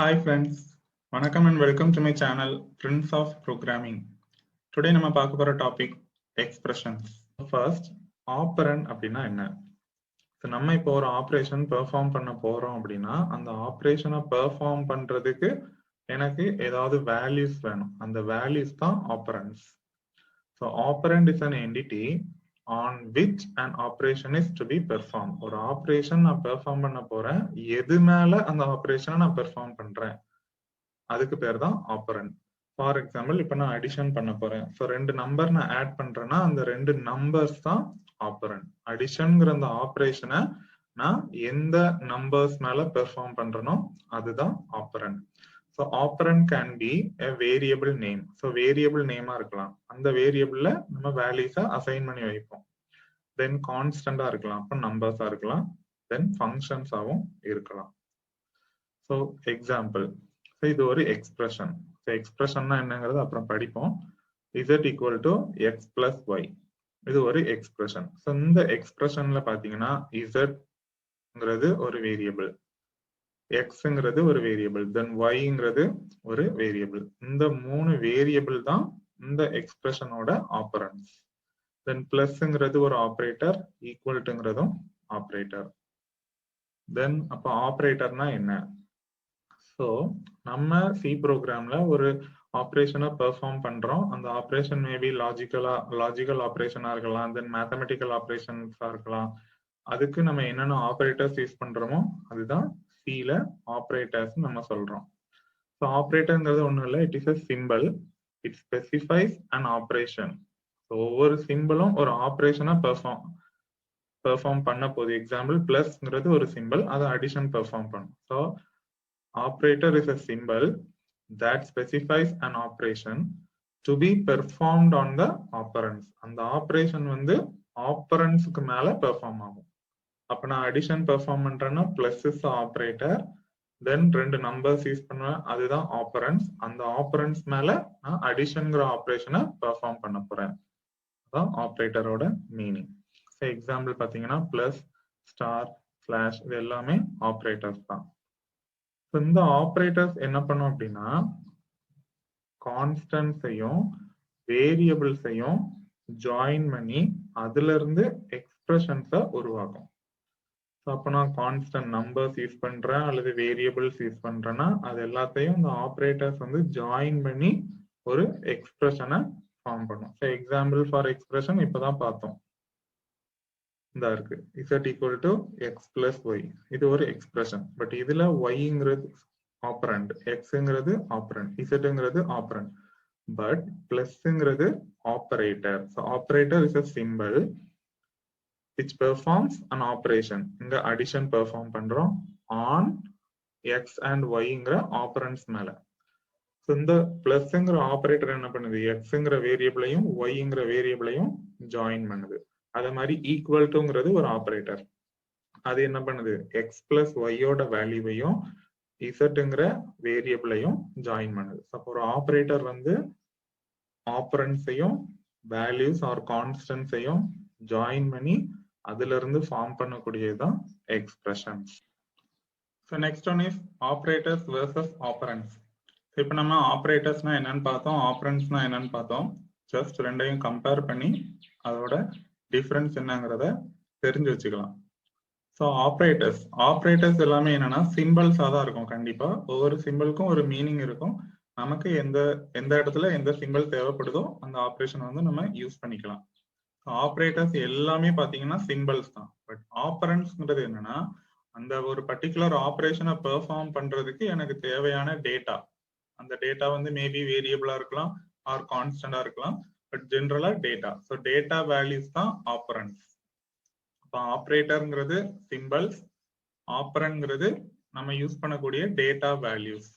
Hi friends, வணக்கம் and welcome to my channel Prince of Programming. Today நம்ம பார்க்க போற டாபிக் expressions. First, operand அப்படின்னா என்ன? நம்ம இப்போ ஒரு ஆபரேஷன் பெர்ஃபார்ம் பண்ண போறோம் அப்படின்னா அந்த ஆபரேஷனை பெர்ஃபார்ம் பண்றதுக்கு எனக்கு ஏதாவது வேல்யூஸ் வேணும். அந்த வேல்யூஸ் தான் operands. So operand is an entity on which an operation is to be performed. ஒரு ஆபரேஷன் நான் பெர்ஃபார்ம் பண்ண போறேன், எது மேல அந்த ஆபரேஷனை நான் பெர்ஃபார்ம் பண்றேன் அதுக்கு பேர் தான் ஆபரண்ட். ஃபார் எக்ஸாம்பிள் இப்போ நான் அடிஷன் பண்ண போறேன். ஸோ ரெண்டு நம்பர் நான் ஆட் பண்றேன்னா அந்த ரெண்டு நம்பர்ஸ் தான் ஆபரண்ட். அடிஷன்ங்கிற அந்த ஆபரேஷனை நான் எந்த நம்பர்ஸ் மேல பெர்ஃபார்ம் பண்றேனோ அதுதான் operand. So operand can be a variable name. So variable நேமா இருக்கலாம், அந்த வேரியபிள்ல நம்ம வேல்யூஸை அசைன் பண்ணி வைப்போம். தென் கான்ஸ்டண்டா இருக்கலாம், அப்போ நம்பர்ஸா இருக்கலாம். தென் ஃபங்க்ஷன்ஸாவும் இருக்கலாம். ஸோ எக்ஸாம்பிள், இது ஒரு எக்ஸ்பிரஷன். எக்ஸ்பிரஷன்னா என்னங்கிறது அப்புறம் படிப்போம். z equal to x plus y, இது ஒரு எக்ஸ்பிரஷன். ஸோ இந்த எக்ஸ்பிரஷன்ல பாத்தீங்கன்னா zங்கிறது ஒரு வேரியபிள், எக்ஸ்ங்கிறது ஒரு வேரியபிள், தென் yங்கிறது ஒரு வேரியபிள். இந்த மூணு வேரியபிள் தான் இந்த எக்ஸ்பிரஷனோட ஆபரண்ட்ஸ். தென் பிளஸ்ங்கிறது ஒரு ஆபரேட்டர், ஈக்குவல்ட்டுங்கிறதும் ஆபரேட்டர். தென் அப்ப ஆபரேட்டர்னா என்ன? ஸோ நம்ம சி ப்ரோக்ராம்ல ஒரு ஆப்ரேஷனை பெர்ஃபார்ம் பண்றோம். அந்த ஆப்ரேஷன் மேபி லாஜிக்கல் ஆப்ரேஷனா இருக்கலாம், தென் மேத்தமெட்டிக்கல் ஆப்ரேஷன்ஸா இருக்கலாம். அதுக்கு நம்ம என்னென்ன ஆப்ரேட்டர்ஸ் யூஸ் பண்றோமோ அதுதான் சில ஆப்ரேட்டர்ஸ் நம்ம சொல்றோம். ஸோ ஆப்ரேட்டர்ங்கிறது ஒன்றும் இல்லை, it is a simple, it specifies an operation. So ஒவ்வொரு சிம்பிளும் ஒரு ஆப்ரேஷனை பெர்ஃபார்ம் பண்ண போகுது. எக்ஸாம்பிள் பிளஸ்ங்கிறது ஒரு சிம்பிள், அதை அடிஷன் பெர்ஃபார்ம் பண்ணும். So operator is a symbol that specifies an operation to be performed on the operands. அந்த ஆபரேஷன் வந்து ஆபரண்ட்ஸ்க்கு மேல பெர்ஃபார்ம் ஆகும். அப்ப நான் அடிஷன் பெர்ஃபார்ம் பண்றேன்னா பிளஸ் இஸ் ஆபரேட்டர், தென் ரெண்டு நம்பர்ஸ் யூஸ் பண்ணுவேன், அதுதான் ஆபரண்ட்ஸ். அந்த ஆபரண்ட்ஸ் மேல நான் அடிஷன்ங்கிற ஆபரேஷனை பெர்ஃபார்ம் பண்ண போறேன். அதான் ஆபரேட்டரோட மீனிங். எக்ஸாம்பிள் பாத்தீங்கன்னா பிளஸ், ஸ்டார், ஸ்லாஷ், இது எல்லாமே ஆபரேட்டர்ஸ் தான். இந்த ஆபரேட்டர்ஸ் என்ன பண்ணும் அப்படின்னா கான்ஸ்டன்ட்ஸையும் வேரியபிள்ஸையும் ஜாயின் பண்ணி அதுல இருந்து எக்ஸ்பிரஷன்ஸை உருவாக்கும். அப்ப நான் கான்ஸ்டன்ட் நம்பர்ஸ் யூஸ் பண்றேன் அல்லது வேரியபிள்ஸ் யூஸ் பண்றேன்னா அது எல்லாத்தையும் இந்த ஆபரேட்டர்ஸ் வந்து ஜாயின் பண்ணி ஒரு எக்ஸ்பிரஷனை ஃபார்ம் பண்ணும். ஸோ எக்ஸாம்பிள் ஃபார் எக்ஸ்பிரஷன் இப்பதான் பார்த்தோம், இந்த இருக்கு z equal to x plus y, இது ஒரு எக்ஸ்பிரஷன். பட் இதுல yங்கிறது ஆபரண்ட், xங்கிறது ஆபரண்ட், zங்கிறது ஆபரண்ட், பட் பிளஸ்ங்கிறது operator. So operator is a symbol which performs an operation. இங்க அடிஷன் பெர்ஃபார்ம் பண்றோம் on x and yங்கிற ஆபரண்ட்ஸ் மேல. ஸோ இந்த பிளஸ்ங்கிற ஆபரேட்டர் என்ன பண்ணுது, xங்கிற வேரியபிளையும் yங்கிற வேரியபிளையும் ஜாயின் பண்ணுது. அதே மாதிரி ஈக்குவல் டுங்கிறது ஒரு ஆபரேட்டர், அது என்ன பண்ணுது, எக்ஸ் பிளஸ் ஒய்யோட வேல்யூவையும் இசட்ங்கிற வேரியபிளையும் ஜாயின் பண்ணுது. அப்போ ஒரு ஆபரேட்டர் வந்து ஆபரண்ட்ஸையும் வேல்யூஸ் ஆர் கான்ஸ்டன்ட்ஸையும் ஜாயின் பண்ணி அதுல இருந்து ஃபார்ம் பண்ணக்கூடியதுதான் expressions. So next one is operators versus operands. இப்போ நம்ம ஆபரேட்டர்ஸ்னா என்னன்னு பார்த்தோம், ஆபரண்ட்ஸ்னா என்னன்னு பார்த்தோம். ஜஸ்ட் ரெண்டையும் கம்பேர் பண்ணி அதோட டிஃபரன்ஸ் என்னங்கிறத தெரிஞ்சு வச்சுக்கலாம். ஸோ ஆப்ரேட்டர்ஸ் எல்லாமே என்னன்னா சிம்பிள்ஸாக தான் இருக்கும். கண்டிப்பா ஒவ்வொரு சிம்பிளுக்கும் ஒரு மீனிங் இருக்கும். நமக்கு எந்த இடத்துல எந்த சிம்பிள் தேவைப்படுதோ அந்த ஆப்ரேஷன் வந்து நம்ம யூஸ் பண்ணிக்கலாம். ஆப்ரேட்டர்ஸ் எல்லாமே பாத்தீங்கன்னா சிம்பிள்ஸ் தான். பட் ஆபரண்ட்ஸ்ங்கிறது என்னன்னா அந்த ஒரு பர்டிகுலர் ஆப்ரேஷனை பெர்ஃபார்ம் பண்றதுக்கு எனக்கு தேவையான டேட்டா, அந்த டேட்டா வந்து மேபி வேரியபிளா இருக்கலாம் ஆர் கான்ஸ்டன்டா இருக்கலாம், பட் ஜென்ரலா டேட்டா. ஸோ டேட்டா வேல்யூஸ் தான் ஆபரண்ட்ஸ். இப்போ ஆப்ரேட்டர்ங்கிறது சிம்பிள்ஸ், ஆபரண்ட்ங்கிறது நம்ம யூஸ் பண்ணக்கூடிய டேட்டா வேல்யூஸ்.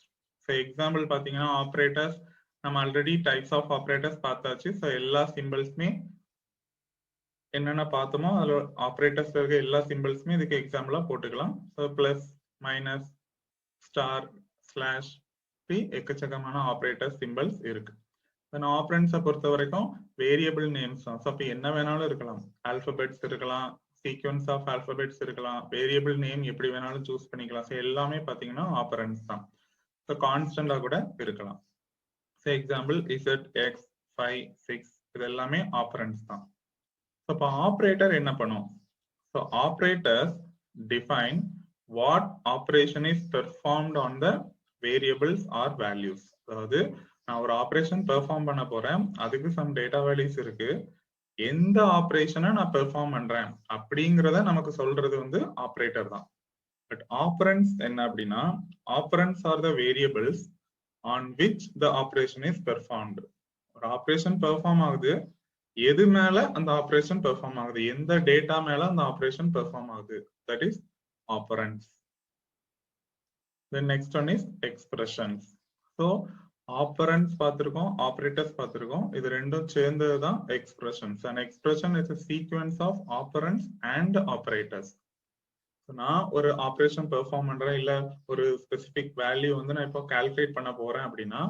ஸோ எக்ஸாம்பிள் பார்த்தீங்கன்னா ஆப்ரேட்டர்ஸ் நம்ம ஆல்ரெடி டைப்ஸ் ஆஃப் ஆப்ரேட்டர்ஸ் பார்த்தாச்சு. ஸோ எல்லா சிம்பிள்ஸுமே என்னென்ன பார்த்தோமோ அதில் ஆப்ரேட்டர்ஸ் இருக்க எல்லா சிம்பிள்ஸுமே இதுக்கு எக்ஸாம்பிளா போட்டுக்கலாம். So plus, minus, star, slash, எக்கச்சக்கமான ஆப்ரேட்டர் சிம்பிள்ஸ் இருக்கு. ஆபரண்ட்ஸை பொறுத்த வரைக்கும் வேரியபிள் நேம்ஸ் தான். ஸோ அப்போ என்ன வேணாலும் இருக்கலாம், ஆல்பபெட்ஸ் இருக்கலாம், சீக்வன்ஸ் ஆஃப் ஆல்பபெட்ஸ் இருக்கலாம், வேரியபிள் நேம் எப்படி வேணாலும் சூஸ் பண்ணிக்கலாம். ஸோ எல்லாமே பார்த்தீங்கன்னா ஆபரண்ட்ஸ் தான். ஸோ கான்ஸ்டண்டா கூட இருக்கலாம். ஸோ எக்ஸாம்பிள் இசட், எக்ஸ், 5, 6 இது எல்லாமே ஆப்பரண்ட்ஸ் தான். ஸோ இப்போ ஆப்ரேட்டர் என்ன பண்ணும்? So operators define what operation is performed on the variables or values. அதாவது நான் ஒரு ஆப்ரேஷன் பெர்ஃபார்ம் பண்ண போறேன், அதுக்கு சம் டேட்டா வேல்யூஸ் இருக்கு, எந்த ஆப்ரேஷனை நான் பெர்ஃபார்ம் பண்றேன் அப்படிங்கிறத நமக்கு சொல்றது வந்து ஆப்ரேட்டர் தான். பட் ஆப்பரண்ட்ஸ் என்ன அப்படின்னா, operands are the variables on which the operation is performed. ஒரு ஆப்ரேஷன் பெர்ஃபார்ம் ஆகுது, எது மேல அந்த ஆப்ரேஷன் பெர்ஃபார்ம் ஆகுது, எந்த டேட்டா மேல அந்த ஆப்ரேஷன் பெர்ஃபார்ம் ஆகுது, that is operands. Then next one is expressions. So operands பார்த்திருக்கோம், ஆப்பரேட்டர்ஸ் பார்த்திருக்கோம், இது ரெண்டும் சேர்ந்தது தான் expressions. An expression is a sequence of operands and operators. நான் ஒரு ஆப்ரேஷன் பெர்ஃபார்ம் பண்றேன், இல்ல ஒரு ஸ்பெசிபிக் வேல்யூ வந்து நான் இப்போ கால்குலேட் பண்ண போறேன் அப்படின்னா,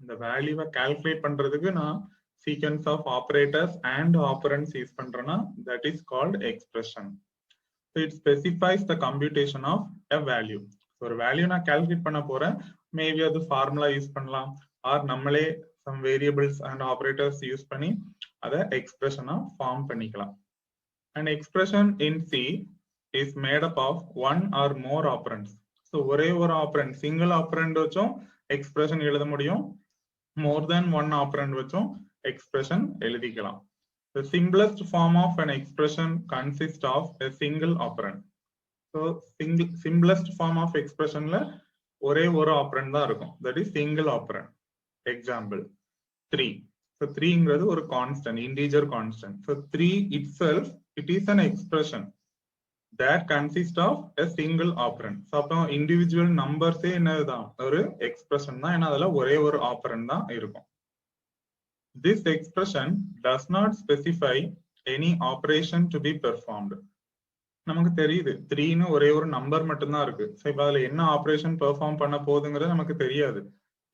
இந்த வேல்யூவை கால்குலேட் பண்றதுக்கு நான் sequence of operators and operands use பண்றேன்னா that is called expression. So it specifies the computation of a value. ஒரு வேல்யூ நான் கால்குலேட் பண்ண போறேன், மேபி அது ஃபார்முலா யூஸ் பண்ணலாம், ஆர் நம்மளே some variables and operators use பண்ணி அதை எக்ஸ்பிரஷனா ஃபார்ம் பண்ணிக்கலாம். An expression in C is made up of one or more operands. So ஒரே ஒரு ஆப்பரண்ட், சிங்கிள் ஆப்பரண்ட் வச்சும் எக்ஸ்பிரஷன் எழுத முடியும், மோர் தென் ஒன் ஆப்பரண்ட் வச்சும் எக்ஸ்பிரஷன் எழுதிக்கலாம். The simplest form of an expression consists of a single operand. So simplest form of expression ல ஒரே ஒரு ஆப்பரண்ட் தான் இருக்கும், that is single operand. Example 3. So 3ங்கிறது ஒரு constant, integer constant. So 3 itself it is an expression that consists of a single operand. So அப்போ individual நம்பர்ஸே என்னதுதான், ஒரு expression தான், ஏன்னா அதுல ஒரே ஒரு ஆப்பரண்ட் தான் இருக்கும். This expression does not specify any operation to be performed. நமக்கு தெரியுது 3ன்னு ஒரே ஒரு நம்பர் மட்டும்தான் இருக்கு. ஸோ இப்போ அதுல என்ன ஆப்ரேஷன் பெர்ஃபார்ம் பண்ண போகுதுங்கிறது நமக்கு தெரியாது.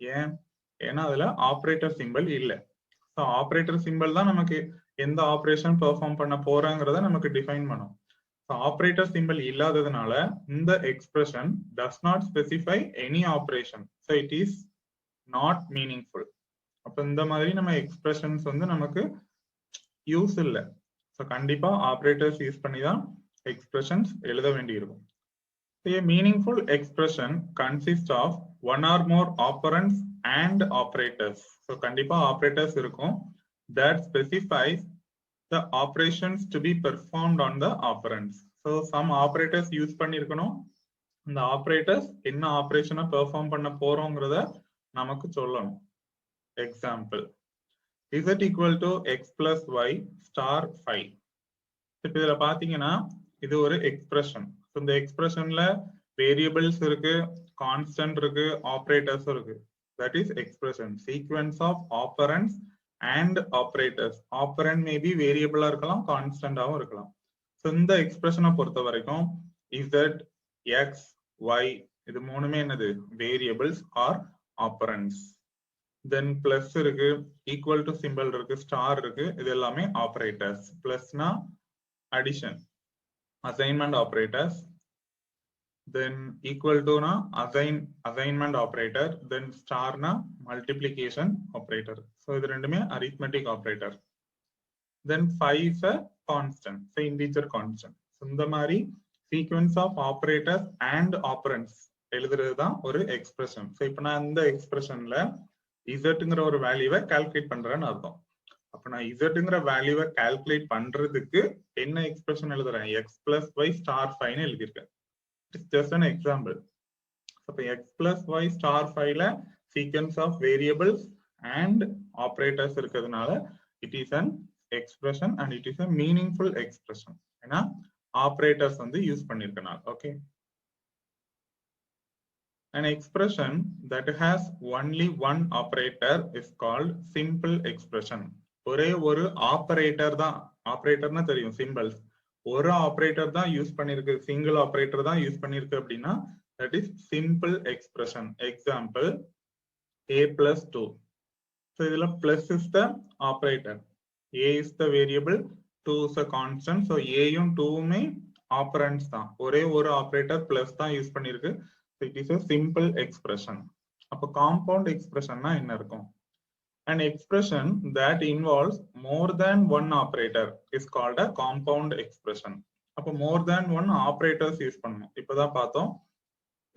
ஏன்? ஏன்னா அதுல ஆப்ரேட்டர் சிம்பிள் இல்லை. ஸோ ஆப்ரேட்டர் சிம்பிள் தான் நமக்கு எந்த ஆப்ரேஷன் பெர்ஃபார்ம் பண்ண போறங்கிறத நமக்கு டிஃபைன் பண்ணும். ஸோ ஆப்ரேட்டர் சிம்பிள் இல்லாததுனால இந்த expression does not specify any operation. So it is not meaningful. அப்ப இந்த மாதிரி நம்ம எக்ஸ்பிரஷன்ஸ் வந்து நமக்கு யூஸ் இல்லை. ஸோ கண்டிப்பா ஆப்ரேட்டர்ஸ் யூஸ் பண்ணி தான் எக்ஸ்பிரஷன்ஸ் எழுத வேண்டியிருக்கும். A meaningful expression consists of one or more operands and operators. So கண்டிப்பா operators இருக்கும் that specifies the operations to be performed on the operands. So some operators use பண்ணிருக்கணும், இந்த operators என்ன ஆபரேஷனை perform பண்ண போறோங்கிறத நமக்கு சொல்லணும். Example z equal to x plus y star 5. இப்போ இதுல பாத்தீங்கன்னா இது ஒரு எக்ஸ்பிரஷன். இந்த எக்ஸ்பிரஷன்ல வேரியபிள்ஸ் இருக்கு, கான்ஸ்டன்ட் இருக்கு, ஆப்பரேட்டர்ஸ் இருக்கு. That is expression, sequence of operands and operators. Operand maybe வேரியபிளா இருக்கலாம், கான்ஸ்டன்டாவும் இருக்கலாம். ஸோ இந்த எக்ஸ்பிரஷனை பொறுத்த வரைக்கும் இசட், எக்ஸ், ஒய் இது மூணுமே என்னது, வேரியபிள்ஸ் ஆர் ஆப்பரண்ட்ஸ். தென் பிளஸ் இருக்கு, ஈக்குவல் டு சிம்பிள் இருக்கு, ஸ்டார் இருக்கு, இது எல்லாமே operators. பிளஸ்னா addition, assignment operators, then equal to na assignment operator, then star na multiplication operator. So இது ரெண்டுமே arithmetic operator. Then 5 is a constant, so integer constant. So இந்த மாதிரி sequence of operators and operands எழுதுறது தான் ஒரு expression. So இப்போ நான் இந்த எக்ஸ்பிரஷன்ல இசட்ங்கிற ஒரு வேல்யூவை கால்குலேட் பண்றேன்னு அர்த்தம். அப்ப நான் இசட்ங்கிற வேல்யூவை கால்குலேட் பண்றதுக்கு என்ன எக்ஸ்பிரஷன் எழுதுறேன், எக்ஸ் பிளஸ் ஒய் ஸ்டார் 5ன்னு எழுதியிருக்கேன். It's just an example. அப்ப எக்ஸ் பிளஸ் ஒய் ஸ்டார் 5ல sequence of variables and operators இருக்கிறதுனால it is an expression and it is a meaningful expression. ஏன்னா ஆப்பரேட்டர்ஸ் வந்து யூஸ் பண்ணிருக்கனால. Okay, an expression that has only one operator is called simple expression. ஒரே ஒரு operator தான், ஆப்பரேட்டர்னா தெரியும் symbols, ஒரு operator தான் யூஸ் பண்ணிருக்கு, சிங்கிள் ஆப்பரேட்டர் தான் யூஸ் பண்ணிருக்கு அப்படின்னா that is simple expression. Example a plus 2. So இதுல plus is the operator, a is the variable, 2 is a constant. So a யும் 2மே ஆப்பரண்ட்ஸ் தான், ஒரே ஒரு ஆப்பரேட்டர் பிளஸ் தான் யூஸ் பண்ணிருக்கு. It is a simple expression. அப்போ compound expressionனா என்ன இருக்கும்? An expression that involves more than one operator is called a compound expression. அப்போ more than one operators use பண்ணணும். இப்போதான் பார்த்தோம்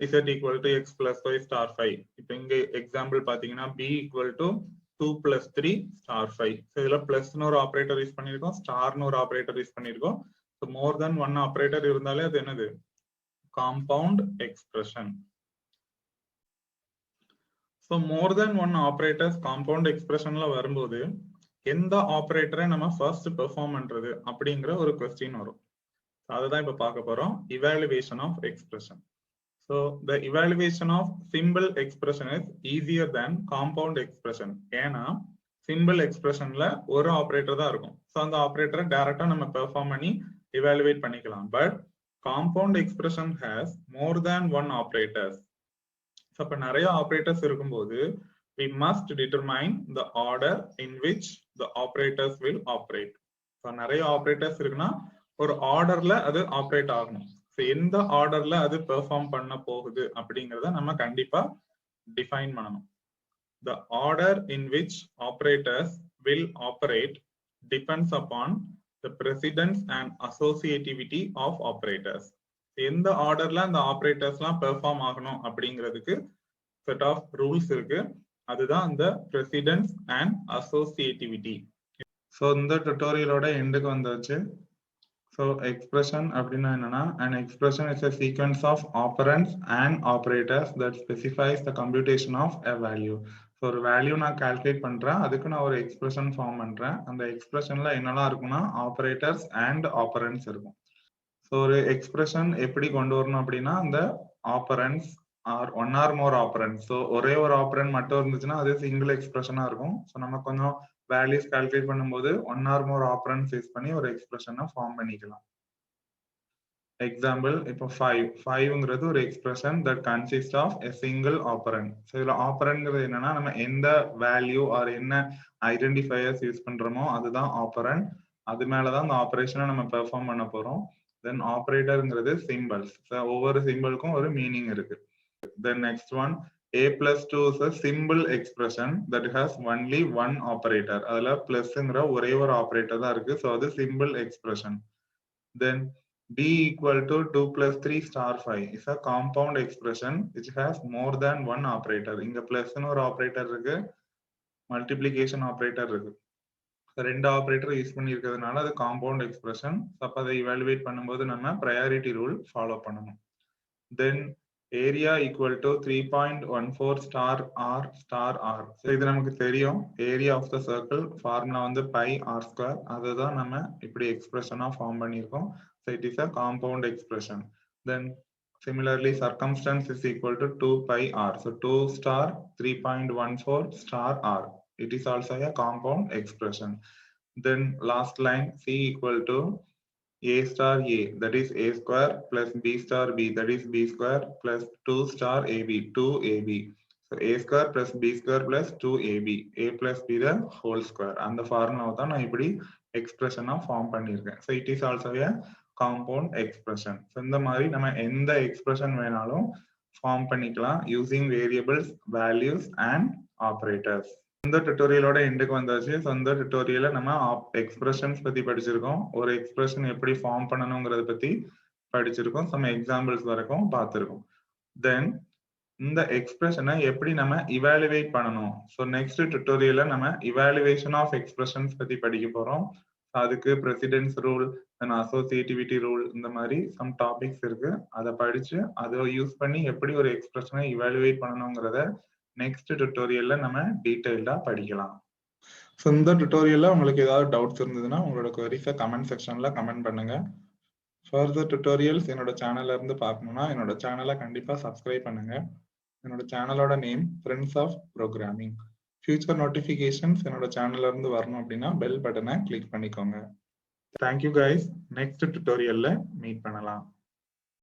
z equal to x plus y star 5. இப்போ இங்க example பாத்தீங்கன்னா b equal to 2 plus 3 star 5. So இதுல plus ஒரு operator use பண்ணிருக்கோம், ஸ்டார்னு ஒரு ஆபரேட்டர் யூஸ் பண்ணிருக்கோம். So more than one operator இருந்தாலே அது என்னது? Compound expression. So more than one operators compound expressionல வரும்போது எந்த ஆபரேட்டரை நம்ம ஃபர்ஸ்ட் பெர்ஃபார்ம் பண்றது அப்படிங்கிற ஒரு கொஸ்டின் வரும். அதுதான் இப்ப பார்க்க போறோம், evaluation of expression. So the evaluation of simple expression is easier than compound expression. ஏன்னா simple expressionல ஒரு ஆபரேட்டர் தான் இருக்கும். So அந்த ஆபரேட்டரை டைரக்டா நம்ம பெர்ஃபார்ம் பண்ணி evaluate பண்ணிக்கலாம். But compound expression has more than one operators. So அப்ப நிறைய ஆபரேட்டர்ஸ் இருக்கும்போது we must determine the order in which the operators will operate. So நிறைய ஆபரேட்டர்ஸ் இருக்குன்னா ஒரு ஆர்டர்ல அது ஆபரேட் ஆகணும். எந்த ஆர்டர்ல அது பெர்ஃபார்ம் பண்ண போகுது அப்படிங்கறத நம்ம கண்டிப்பா டிஃபைன் பண்ணணும். The order in which operators will operate depends upon the precedence and associativity of operators. எந்த ஆர்டர்ல அந்த ஆபரேட்டர்ஸ்லாம் பெர்ஃபார்ம் ஆகணும் அப்படிங்கிறதுக்கு செட் ஆஃப் ரூல்ஸ் இருக்கு. அதுதான் அந்த precedence and associativity. ஸோ இந்த டுட்டோரியலோட எண்டுக்கு வந்தாச்சு. So expression அப்படின்னா என்னன்னா, an expression is a sequence of operands and operators that specifies the computation of a value. So ஒரு வேல்யூ நான் கால்குலேட் பண்றேன், அதுக்கு நான் ஒரு எக்ஸ்பிரஷன் ஃபார்ம் பண்றேன். அந்த எக்ஸ்பிரஷன்ல என்னெல்லாம் இருக்கும்னா ஆபரேட்டர்ஸ் அண்ட் ஆபரண்ட்ஸ் இருக்கும். ஸோ ஒரு எக்ஸ்பிரஷன் எப்படி கொண்டு வரணும் அப்படின்னா, அந்த operands R one or more operands. So ஒரே ஒரு ஆபரண்ட் மட்டும் இருந்துச்சுன்னா அது சிங்கிள் எக்ஸ்பிரஷனா இருக்கும். ஸோ நம்ம கொஞ்சம் வேல்யூஸ் கால்குலேட் பண்ணும்போது one or more operands use பண்ணி ஒரு எக்ஸ்பிரஷனை ஃபார்ம் பண்ணிக்கலாம். எக்ஸாம்பிள் இப்போ 5ங்கிறது ஒரு expression that consist of a single operand. So இதுல ஆபரண்ட்ங்கிறது என்னன்னா, நம்ம எந்த வேல்யூ ஆர் என்ன ஐடென்டிஃபையர்ஸ் யூஸ் பண்றோமோ அதுதான் ஆபரண்ட். அது மேலதான் அந்த ஆபரேஷனை நம்ம பெர்ஃபார்ம் பண்ண போறோம். தென் ஆபரேட்டர்ங்கிறது சிம்பிள்ஸ். ஒவ்வொரு சிம்பிளுக்கும் ஒரு மீனிங் இருக்கு. Then next one, a plus 2 is a simple expression that has only one operator. அதுல பிளஸ்ங்கிற ஒரே ஒரு ஆபரேட்டர் தான் இருக்கு. So அது simple expression. Then b equal to 2 plus 3 star 5 is a compound expression which has more than one operator. இங்க பிளஸ்னு ஒரு operator இருக்கு, multiplication operator இருக்கு. ரெண்டு ஆபரேட்டர் யூஸ் பண்ணி இருக்கிறதுனால அது காம்பவுண்ட் எக்ஸ்பிரஷன். அப்ப அதை இவாலுவேட் பண்ணும்போது நம்ம ப்ரையாரிட்டி ரூல் ஃபாலோ பண்ணணும். Then area equal to 3.14 star r star r. So இது நமக்கு தெரியும், area of the circle formula வந்து பை ஆர் ஸ்கொயர். அதுதான் நம்ம இப்படி எக்ஸ்பிரஷனா ஃபார்ம் பண்ணியிருக்கோம். So it is a compound expression. Then similarly circumstance is equal to 2 pi r. So 2 star 3.14 star r. It is also a compound expression. Then last line, c equal to a star a, that is a square, plus b star b, that is b square, plus 2 star ab, 2ab. So a square plus b square plus 2ab, a plus b the whole square. And the formula தான் நான் இப்படி எக்ஸ்பிரஷனா form பண்ணியிருக்கேன். So it is also a compound expression. So இந்த மாதிரி நம்ம எந்த expression வேணாலும் ஃபார்ம் பண்ணிக்கலாம் using variables, values and operators. இந்த டுட்டோரியலோட எண்டுக்கு வந்தாச்சு. ஸோ இந்த டுட்டோரியல நம்ம எக்ஸ்பிரஷன்ஸ் பத்தி படிச்சிருக்கோம், ஒரு எக்ஸ்பிரஷன் எப்படி ஃபார்ம் பண்ணணுங்கிறத பத்தி படிச்சிருக்கோம், சம் எக்ஸாம்பிள்ஸ் வரைக்கும் பார்த்திருக்கோம். தென் இந்த எக்ஸ்பிரஷனை எப்படி நம்ம இவாலுவேட் பண்ணணும். ஸோ நெக்ஸ்ட் டுட்டோரியல்ல நம்ம இவாலுவேஷன் ஆஃப் எக்ஸ்பிரஷன்ஸ் பத்தி படிக்க போறோம். அதுக்கு பிரசிடென்ஸ் ரூல், தென் அசோசியேட்டிவிட்டி ரூல், இந்த மாதிரி சம் டாபிக்ஸ் இருக்கு. அதை படிச்சு அதை யூஸ் பண்ணி எப்படி ஒரு எக்ஸ்பிரஷனை இவாலுவேட் பண்ணணுங்கிறத நெக்ஸ்ட் டுட்டோரியல்ல நம்ம டீடைல்டா படிக்கலாம். ஸோ இந்த டுட்டோரியல்ல உங்களுக்கு ஏதாவது டவுட்ஸ் இருந்ததுன்னா உங்களோட குவரிஸை கமெண்ட் செக்ஷன்ல கமெண்ட் பண்ணுங்க. ஃபர்தர் டுட்டோரியல்ஸ் என்னோட சேனல்ல இருந்து பார்க்கணும்னா என்னோட சேனலை கண்டிப்பா சப்ஸ்கிரைப் பண்ணுங்க. என்னோட சேனலோட name friends of programming. Future notifications என்னோட சேனல்ல இருந்து வரணும் அப்படின்னா பெல் பட்டனை கிளிக் பண்ணிக்கோங்க. Thank you guys. நெக்ஸ்ட் டுட்டோரியல்ல மீட் பண்ணலாம்.